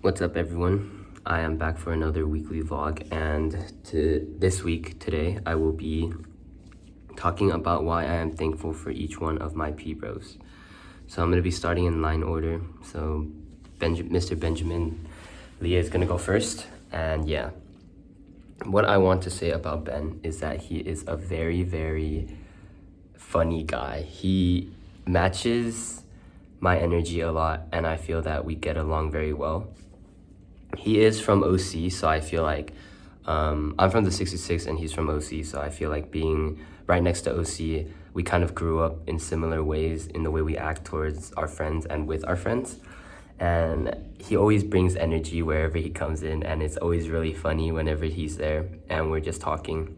What's up, everyone? I am back for another weekly vlog, and today, I will be talking about why I am thankful for each one of my P-bros. So I'm going to be starting in line order. So Mr. Benjamin Leah is going to go first, and yeah. What I want to say about Ben is that he is a very, very funny guy. He matches my energy a lot, and I feel that we get along very well. He is from OC, so I feel like I'm from the 66 and he's from OC, so I feel like being right next to OC, we kind of grew up in similar ways in the way we act towards our friends and with our friends. And he always brings energy wherever he comes in, and it's always really funny whenever he's there and we're just talking.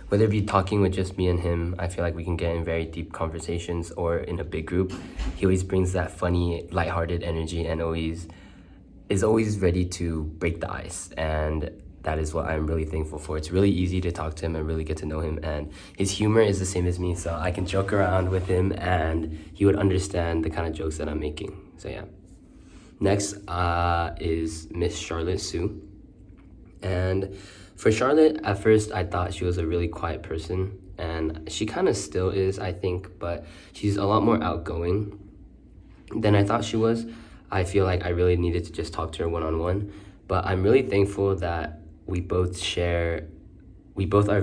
Whether it be talking with just me and him, I feel like we can get in very deep conversations, or in a big group. He always brings that funny, lighthearted energy and is always ready to break the ice, and that is what I'm really thankful for. It's really easy to talk to him and really get to know him, and his humor is the same as me, so I can joke around with him and he would understand the kind of jokes that I'm making. So yeah. Next is Miss Charlotte Sue. And for Charlotte, at first I thought she was a really quiet person, and she kind of still is, I think, but she's a lot more outgoing than I thought she was. I feel like I really needed to just talk to her one-on-one, but I'm really thankful that we both are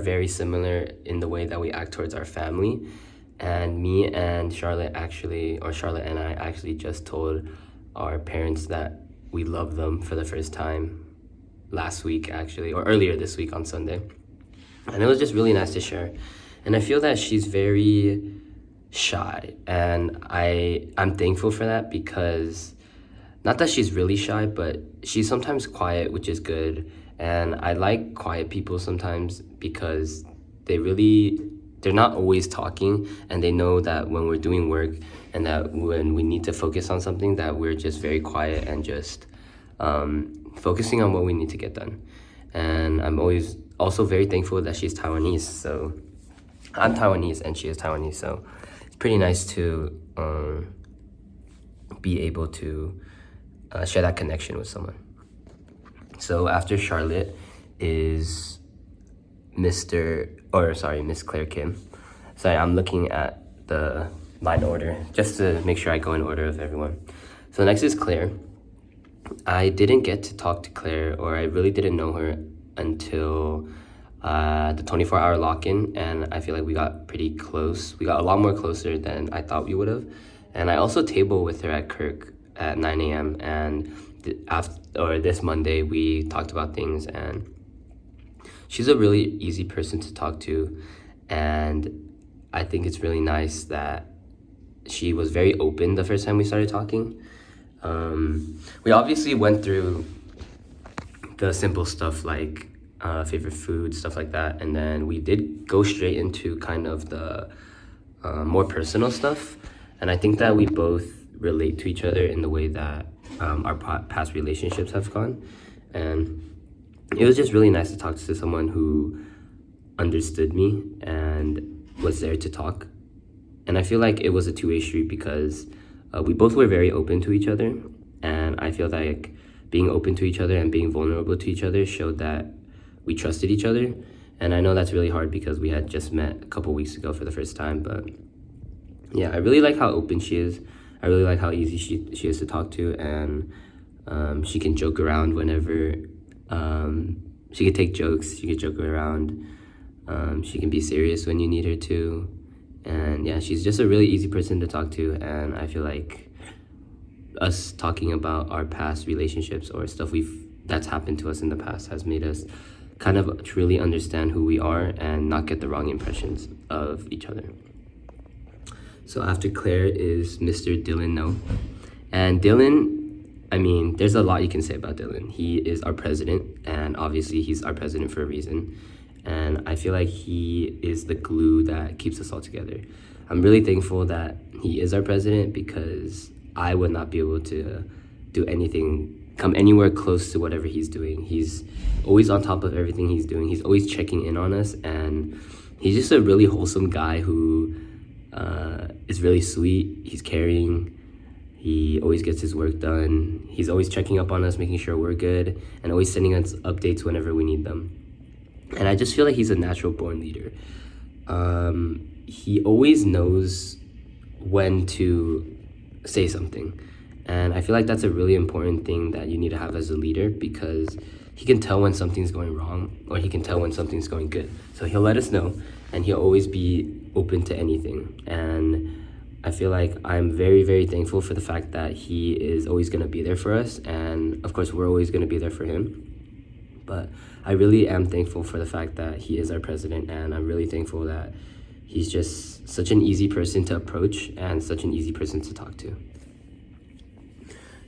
very similar in the way that we act towards our family. And me and Charlotte and I actually just told our parents that we love them for the first time last week, actually, or earlier this week on Sunday. And it was just really nice to share. And I feel that she's very shy, and I'm thankful for that, because not that she's really shy, but she's sometimes quiet, which is good. And I like quiet people sometimes because they're not always talking, and they know that when we're doing work and that when we need to focus on something, that we're just very quiet and just focusing on what we need to get done. And I'm always also very thankful that she's Taiwanese. So I'm Taiwanese and she is Taiwanese, so it's pretty nice to be able to share that connection with someone. So after Charlotte is Miss Claire Kim. Sorry, I'm looking at the line order just to make sure I go in order of everyone. So next is Claire. I didn't get to talk to Claire, or I really didn't know her until the 24-hour lock-in, and I feel like we got pretty close. We got a lot more closer than I thought we would have. And I also table with her at Kirk at 9 a.m. and this Monday we talked about things, and she's a really easy person to talk to, and I think it's really nice that she was very open the first time we started talking. We obviously went through the simple stuff like favorite food, stuff like that, and then we did go straight into kind of the more personal stuff, and I think that we both relate to each other in the way that our past relationships have gone. And it was just really nice to talk to someone who understood me and was there to talk. And I feel like it was a two-way street, because we both were very open to each other, and I feel like being open to each other and being vulnerable to each other showed that we trusted each other. And I know that's really hard because we had just met a couple weeks ago for the first time, but yeah, I really like how open she is. I really like how easy she is to talk to, and she can joke around whenever. She can take jokes, she can joke around. She can be serious when you need her to. And yeah, she's just a really easy person to talk to, and I feel like us talking about our past relationships or stuff that's happened to us in the past has made us kind of truly understand who we are and not get the wrong impressions of each other. So after Claire is Mr. Dylan No. And Dylan, I mean, there's a lot you can say about Dylan. He is our president, and obviously he's our president for a reason. And I feel like he is the glue that keeps us all together. I'm really thankful that he is our president, because I would not be able to come anywhere close to whatever he's doing. He's always on top of everything he's doing. He's always checking in on us, and he's just a really wholesome guy who is really sweet. He's caring. He always gets his work done. He's always checking up on us, making sure we're good, and always sending us updates whenever we need them. And I just feel like he's a natural born leader. He always knows when to say something. And I feel like that's a really important thing that you need to have as a leader, because he can tell when something's going wrong, or he can tell when something's going good. So he'll let us know, and he'll always be open to anything. And I feel like I'm very, very thankful for the fact that he is always going to be there for us. And of course, we're always going to be there for him. But I really am thankful for the fact that he is our president, and I'm really thankful that he's just such an easy person to approach and such an easy person to talk to.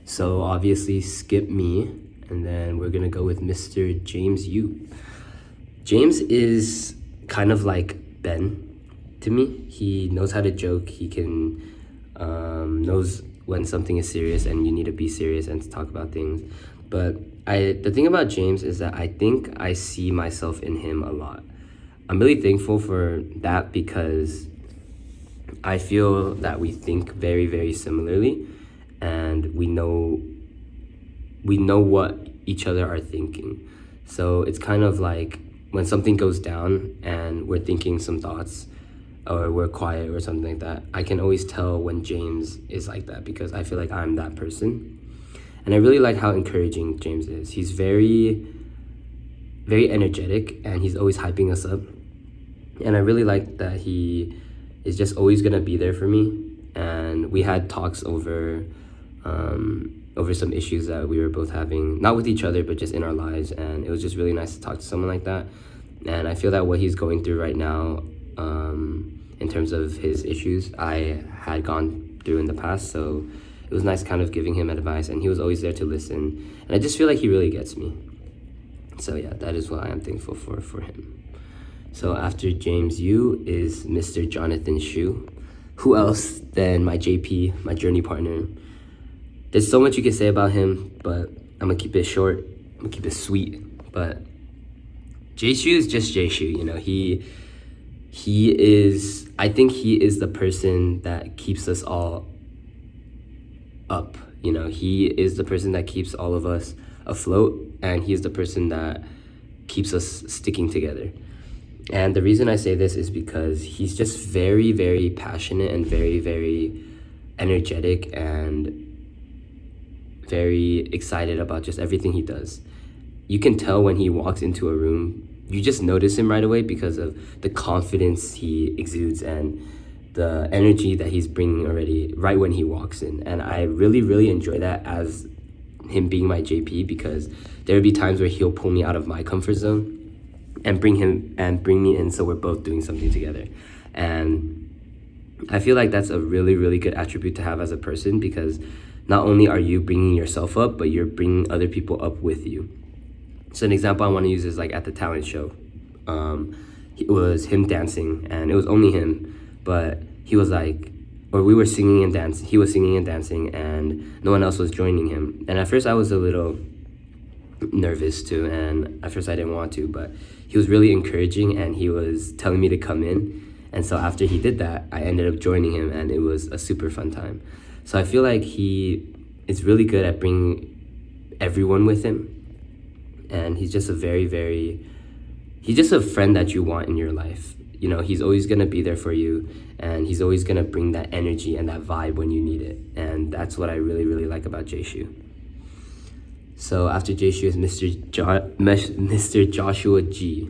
So obviously skip me, and then we're gonna go with Mr. James Yu. James is kind of like Ben to me. He knows how to joke. He can knows when something is serious and you need to be serious and to talk about things. But the thing about James is that I think I see myself in him a lot. I'm really thankful for that, because I feel that we think very, very similarly, and we know what each other are thinking. So it's kind of like when something goes down and we're thinking some thoughts, or we're quiet or something like that, I can always tell when James is like that, because I feel like I'm that person. And I really like how encouraging James is. He's very, very energetic, and he's always hyping us up. And I really like that he is just always gonna be there for me. And we had talks over some issues that we were both having, not with each other, but just in our lives. And it was just really nice to talk to someone like that. And I feel that what he's going through right now, in terms of his issues, I had gone through in the past. So it was nice kind of giving him advice, and he was always there to listen. And I just feel like he really gets me. So yeah, that is what I am thankful for him. So after James Yu is Mr. Jonathan Shu. Who else than my JP, my journey partner? There's so much you can say about him, but I'm gonna keep it short. I'm gonna keep it sweet. But Jay Shu is just Jay Shu, you know. He is, I think he is the person that keeps us all up. You know, he is the person that keeps all of us afloat, and he's the person that keeps us sticking together. And the reason I say this is because he's just very, very passionate and very, very energetic and very excited about just everything he does. You can tell when he walks into a room, you just notice him right away because of the confidence he exudes and the energy that he's bringing already right when he walks in. And I really, really enjoy that as him being my JP, because there would be times where he'll pull me out of my comfort zone and bring me in, so we're both doing something together. And I feel like that's a really, really good attribute to have as a person, because not only are you bringing yourself up, but you're bringing other people up with you. So an example I want to use is like at the talent show. It was him dancing, and it was only him, but he was like, or we were singing and dancing. He was singing and dancing, and no one else was joining him. And at first I was a little nervous too, and at first I didn't want to, but he was really encouraging, and he was telling me to come in. And so after he did that, I ended up joining him, and it was a super fun time. So I feel like he is really good at bringing everyone with him, and he's just he's just a friend that you want in your life. You know, he's always gonna be there for you, and he's always gonna bring that energy and that vibe when you need it. And that's what I really, really like about Jay Shu. So after Jay Shu is Mr. Joshua G.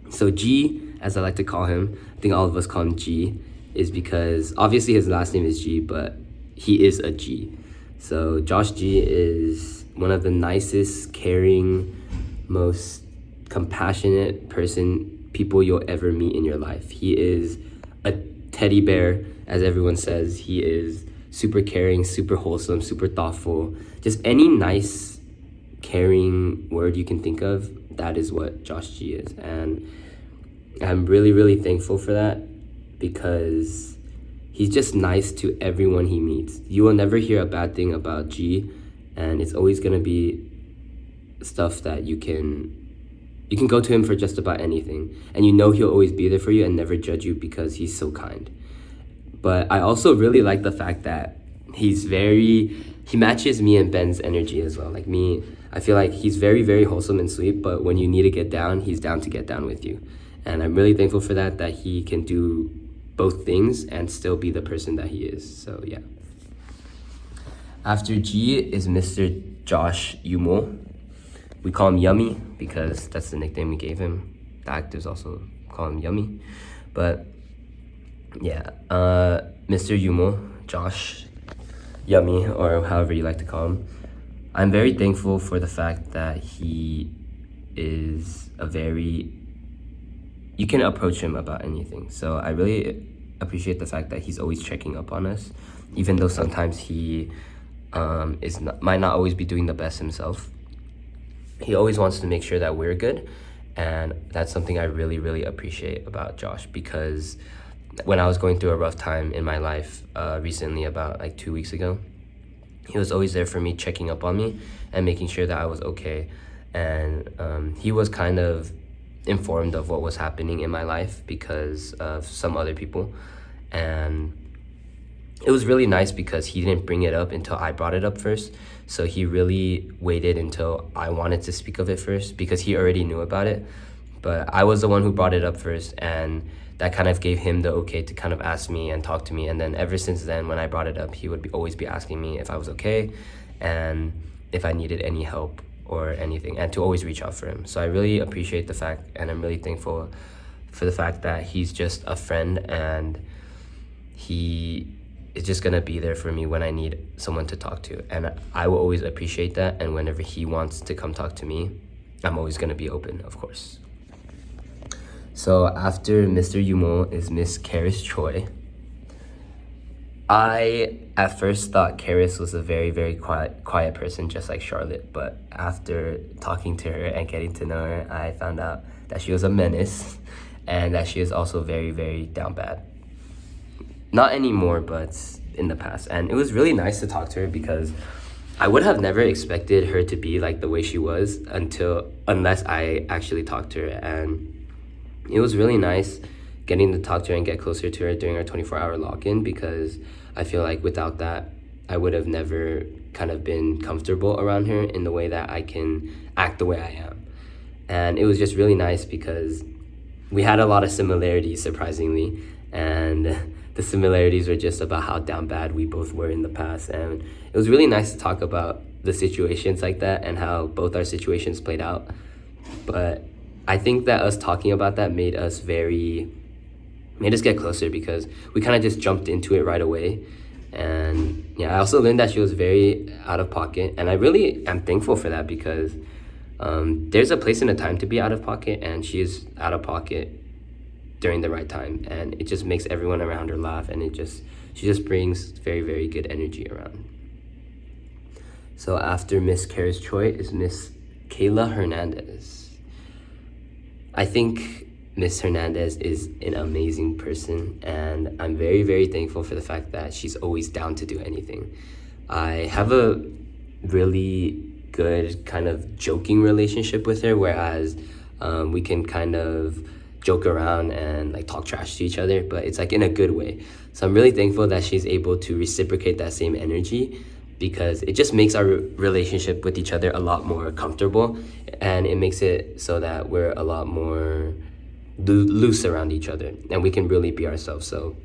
So G, as I like to call him, I think all of us call him G, is because obviously his last name is G, but he is a G. So Josh G is one of the nicest, caring, most compassionate people you'll ever meet in your life. He is a teddy bear, as everyone says. He is super caring, super wholesome, super thoughtful. Just any nice, caring word you can think of, that is what Josh G is. And I'm really, really thankful for that, because he's just nice to everyone he meets. You will never hear a bad thing about G, and it's always gonna be stuff that you can go to him for just about anything, and you know he'll always be there for you and never judge you because he's so kind. But I also really like the fact that he matches me and Ben's energy as well. Like me, I feel like he's very, very wholesome and sweet, but when you need to get down, he's down to get down with you. And I'm really thankful for that he can do both things and still be the person that he is. So yeah. After G is Mr. Josh Yumo. We call him Yummy because that's the nickname we gave him. The actors also call him Yummy. But yeah, Mr. Yumo, Josh Yummy, or however you like to call him. I'm very thankful for the fact that he is you can approach him about anything. So I really appreciate the fact that he's always checking up on us, even though sometimes he might not always be doing the best himself. He always wants to make sure that we're good, and that's something I really, really appreciate about Josh, because when I was going through a rough time in my life recently, about like 2 weeks ago, he was always there for me, checking up on me and making sure that I was okay. And he was kind of informed of what was happening in my life because of some other people, and it was really nice because he didn't bring it up until I brought it up first. So he really waited until I wanted to speak of it first, because he already knew about it. But I was the one who brought it up first, and that kind of gave him the okay to kind of ask me and talk to me. And then ever since then, when I brought it up, he would always be asking me if I was okay and if I needed any help or anything, and to always reach out for him. So I really appreciate the fact, and I'm really thankful for the fact that he's just a friend, and he is just gonna be there for me when I need someone to talk to. And I will always appreciate that, and whenever he wants to come talk to me, I'm always gonna be open, of course. So after Mr. Yumo is Miss Karis Choi. I at first thought Karis was a very, very quiet person, just like Charlotte, but after talking to her and getting to know her, I found out that she was a menace, and that she is also very, very down bad. Not anymore, but in the past. And it was really nice to talk to her, because I would have never expected her to be like the way she was unless I actually talked to her. And it was really nice getting to talk to her and get closer to her during our 24-hour lock-in, because I feel like without that, I would have never kind of been comfortable around her in the way that I can act the way I am. And it was just really nice because we had a lot of similarities, surprisingly, and the similarities were just about how down bad we both were in the past. And it was really nice to talk about the situations like that and how both our situations played out. But I think that us talking about that made us get closer, because we kind of just jumped into it right away. And yeah, I also learned that she was very out of pocket, and I really am thankful for that, because there's a place and a time to be out of pocket, and she is out of pocket during the right time, and it just makes everyone around her laugh, and she just brings very, very good energy around. So after Miss Karis Choi is Miss Kayla Hernandez. I think Miss Hernandez is an amazing person, and I'm very, very thankful for the fact that she's always down to do anything. I have a really good kind of joking relationship with her, whereas we can kind of joke around and like talk trash to each other, but it's like in a good way. So I'm really thankful that she's able to reciprocate that same energy, because it just makes our relationship with each other a lot more comfortable, and it makes it so that we're a lot more loose around each other, and we can really be ourselves. So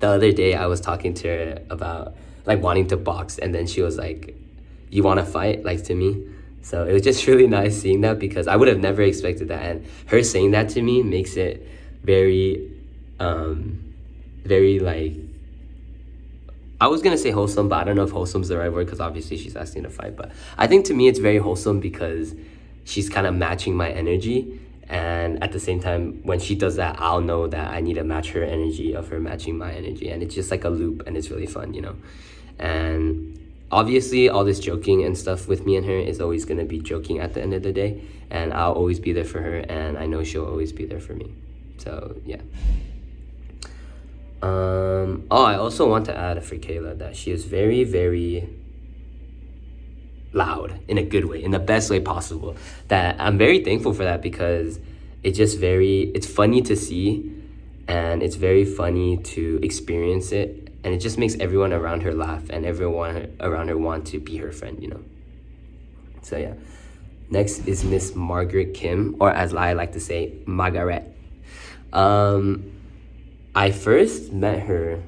the other day I was talking to her about like wanting to box, and then she was like, "You want to fight?" like to me. So it was just really nice seeing that, because I would have never expected that, and her saying that to me makes it very very like, I was gonna say wholesome, but I don't know if wholesome's the right word, because obviously she's asking to fight. But I think to me it's very wholesome, because she's kind of matching my energy, and at the same time, when she does that, I'll know that I need to match her energy of her matching my energy, and it's just like a loop, and it's really fun, you know. And obviously all this joking and stuff with me and her is always gonna be joking at the end of the day, and I'll always be there for her, and I know she'll always be there for me. So yeah. I also want to add for Kayla that she is very, very loud in a good way, in the best way possible. That I'm very thankful for that, because it's funny to see, and it's very funny to experience it and it just makes everyone around her laugh and everyone around her want to be her friend, you know. So yeah. Next is Miss Margaret Kim, or as I like to say, Margaret. I first met her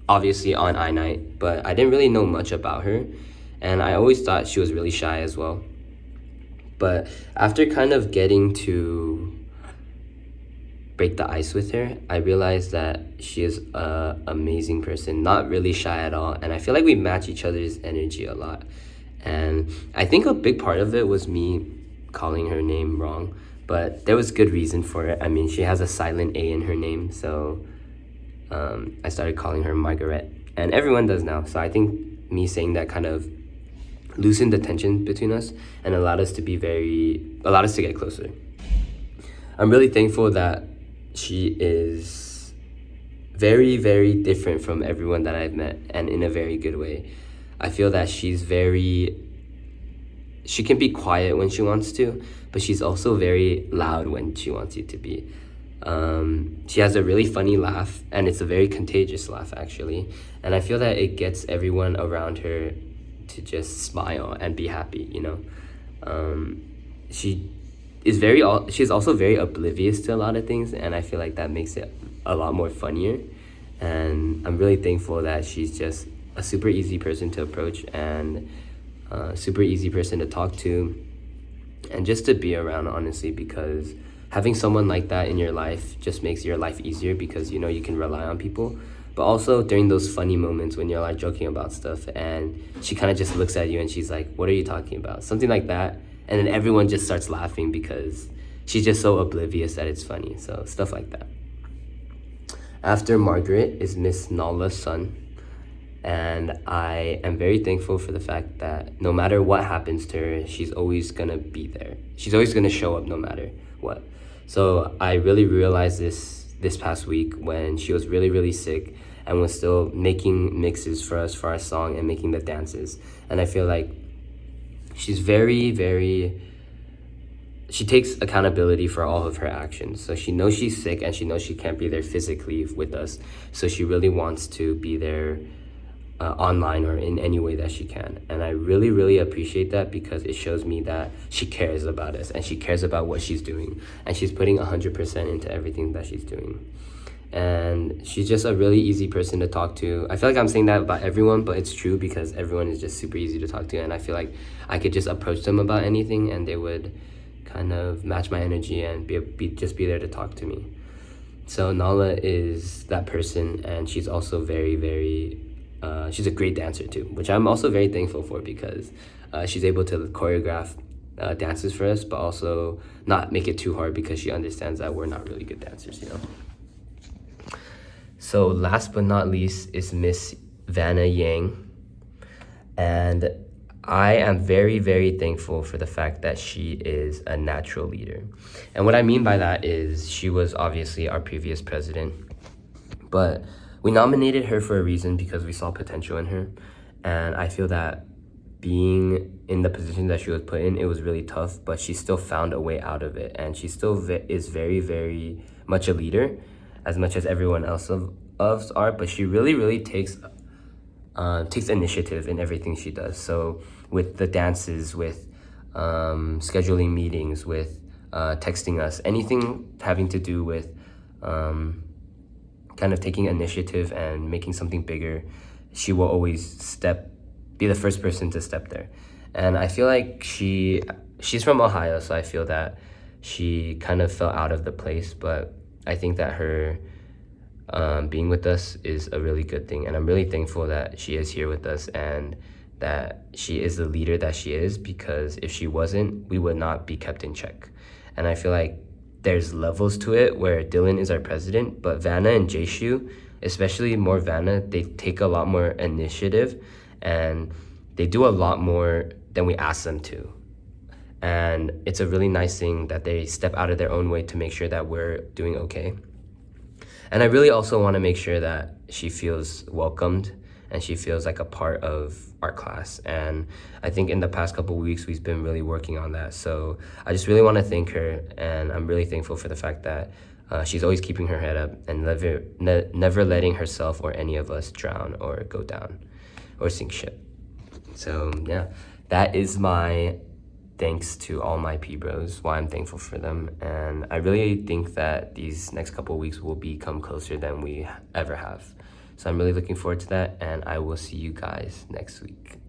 obviously on iNight, but I didn't really know much about her, and I always thought she was really shy as well. But after kind of getting to break the ice with her, I realized that she is an amazing person, not really shy at all, and I feel like we match each other's energy a lot. And I think a big part of it was me calling her name wrong, but there was good reason for it. I mean, she has a silent A in her name, so I started calling her Margaret, and everyone does now. So I think me saying that kind of loosened the tension between us and allowed us to get closer. I'm really thankful that she is very, very different from everyone that I've met, and in a very good way. I feel that she can be quiet when she wants to, but she's also very loud when she wants you to be. She has a really funny laugh, and it's a very contagious laugh, actually. And I feel that it gets everyone around her to just smile and be happy, you know. She's also very oblivious to a lot of things, and I feel like that makes it a lot more funnier. And I'm really thankful that she's just a super easy person to approach and a super easy person to talk to and just to be around, honestly, because having someone like that in your life just makes your life easier because you know you can rely on people. But also during those funny moments when you're like joking about stuff and she kind of just looks at you and she's like, what are you talking about? Something like that. And then everyone just starts laughing because she's just so oblivious that it's funny. So stuff like that. After Margaret is Miss Nala Sun. And I am very thankful for the fact that no matter what happens to her, she's always gonna be there. She's always gonna show up no matter what. So I really realized this past week when she was really, really sick and was still making mixes for us for our song and making the dances. And I feel like she's she takes accountability for all of her actions. So she knows she's sick and she knows she can't be there physically with us. So she really wants to be there online or in any way that she can. And I really, really appreciate that because it shows me that she cares about us and she cares about what she's doing. And she's putting 100% into everything that she's doing. And she's just a really easy person to talk to. I feel like I'm saying that about everyone, but it's true because everyone is just super easy to talk to. And I feel like I could just approach them about anything and they would kind of match my energy and be there to talk to me. So Nala is that person, and she's also very she's a great dancer too, which I'm also very thankful for because she's able to choreograph dances for us, but also not make it too hard because she understands that we're not really good dancers, you know. So last but not least is Miss Vanna Yang, and I am very thankful for the fact that she is a natural leader. And what I mean by that is she was obviously our previous president, but we nominated her for a reason because we saw potential in her. And I feel that being in the position that she was put in, it was really tough, but she still found a way out of it. And she still is very much a leader, as much as everyone else of us are, but she really takes initiative in everything she does. So with the dances, with scheduling meetings, with texting us, anything having to do with kind of taking initiative and making something bigger, she will always be the first person to step there. And I feel like she's from Ohio, so I feel that she kind of fell out of the place, but I think that her being with us is a really good thing, and I'm really thankful that she is here with us and that she is the leader that she is, because if she wasn't, we would not be kept in check. And I feel like there's levels to it where Dylan is our president, but Vanna and Jayshu, especially more Vanna, they take a lot more initiative and they do a lot more than we ask them to. And it's a really nice thing that they step out of their own way to make sure that we're doing okay. And I really also want to make sure that she feels welcomed and she feels like a part of our class. And I think in the past couple of weeks, we've been really working on that. So I just really want to thank her, and I'm really thankful for the fact that She's always keeping her head up and never letting herself or any of us drown or go down or sink ship. So yeah, that is my thanks to all my P-bros, why I'm thankful for them. And I really think that these next couple of weeks will become closer than we ever have. So I'm really looking forward to that, and I will see you guys next week.